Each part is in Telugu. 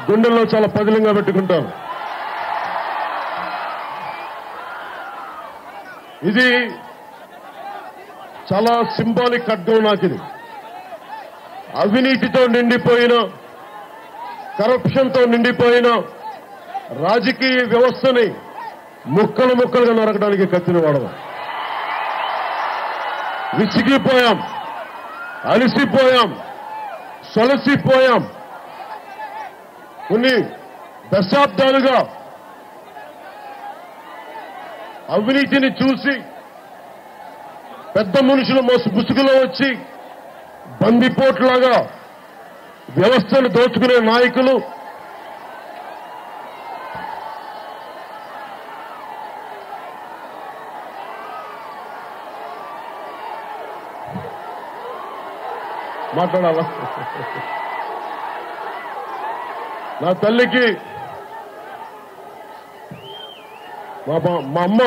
గుండెల్లో చాలా పదిలంగా పెట్టుకుంటాను. ఇది చాలా సింబాలిక్ ఖడ్గం నాకు. ఇది అవినీతితో నిండిపోయిన, కరప్షన్తో నిండిపోయిన రాజకీయ వ్యవస్థని ముక్కలు ముక్కలుగా నరకడానికి కత్తిని వాడదాం. విసిగిపోయాం, అలసిపోయాం, సొలసిపోయాం. కొన్ని దశాబ్దాలుగా అవినీతిని చూసి పెద్ద మనుషులు ముసుగులో వచ్చి బందిపోట్లాగా వ్యవస్థను దోచుకునే నాయకులు మాట్లాడాలా? నా తల్లికి మా అమ్మ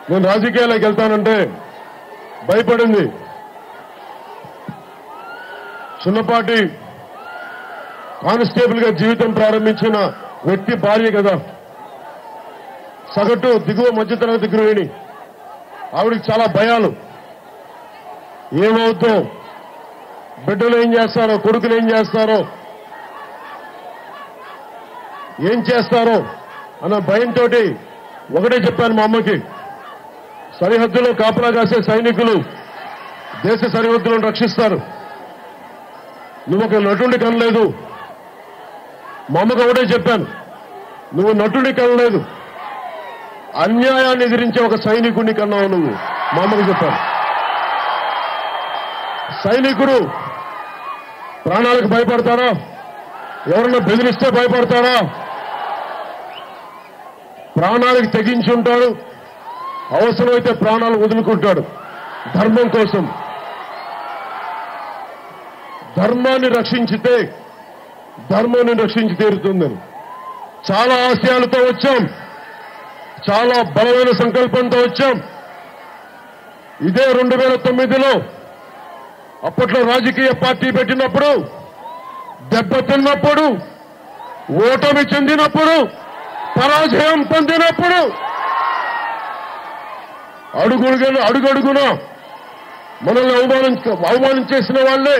నేను రాజకీయాలకు వెళ్తానంటే భయపడింది. చిన్నపాటి కానిస్టేబుల్ గా జీవితం ప్రారంభించిన వ్యక్తి భార్య కదా, సగటు దిగువ మధ్యతరగతి గృహిణి. ఆవిడికి చాలా భయాలు. ఏమవుతో, బిడ్డలు ఏం చేస్తారో, కొడుకులు ఏం చేస్తారో, ఏం చేస్తారో అన్న భయంతో ఒకటే చెప్పాను మా అమ్మకి, సరిహద్దులో కాపలా కాసే సైనికులు దేశ సరిహద్దులను రక్షిస్తారు. నువ్వు ఒక నటుడి కనలేదు. మా అమ్మకు ఒకటే చెప్పాను, నువ్వు నటుడి కనలేదు, అన్యాయాన్ని ఎదిరించే ఒక సైనికుడిని కన్నావు నువ్వు. మా అమ్మకు చెప్పాను. సైనికుడు ప్రాణాలకు భయపడతారా? ఎవరన్నా బెదిరిస్తే భయపడతారా? ప్రాణాలకు తెగించి ఉంటాడు. అవసరమైతే ప్రాణాలు వదులుకుంటాడు ధర్మం కోసం. ధర్మాన్ని రక్షించితే ధర్మాన్ని రక్షించి తీరుతుందని చాలా ఆశయాలతో వచ్చాం, చాలా బలమైన సంకల్పంతో వచ్చాం. ఇదే 2009లో అప్పట్లో రాజకీయ పార్టీ పెట్టినప్పుడు, దెబ్బతిన్నప్పుడు, ఓటమి చెందినప్పుడు, పరాజయం పొందినప్పుడు అడుగడుగున మనల్ని అవమానించేసిన వాళ్ళే,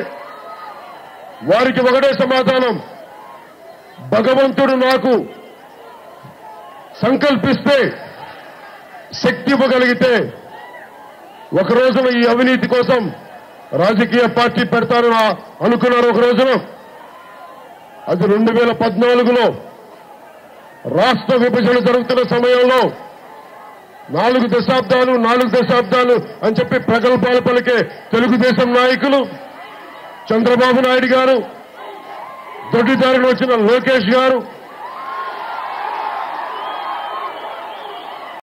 వారికి ఒకటే సమాధానం, భగవంతుడు నాకు సంకల్పిస్తే, శక్తి ఇవ్వగలిగితే ఒక రోజున ఈ అవినీతి కోసం రాజకీయ పార్టీ పెడతారని అనుకున్నారు. ఒక రోజున అది 2014లో రాష్ట్ర విభజన జరుగుతున్న సమయంలో 4 దశాబ్దాలు అని చెప్పి ప్రగల్భాలు పలికే తెలుగుదేశం నాయకులు, చంద్రబాబు నాయుడు గారు, దొడ్డిదారిని వచ్చిన లోకేష్ గారు,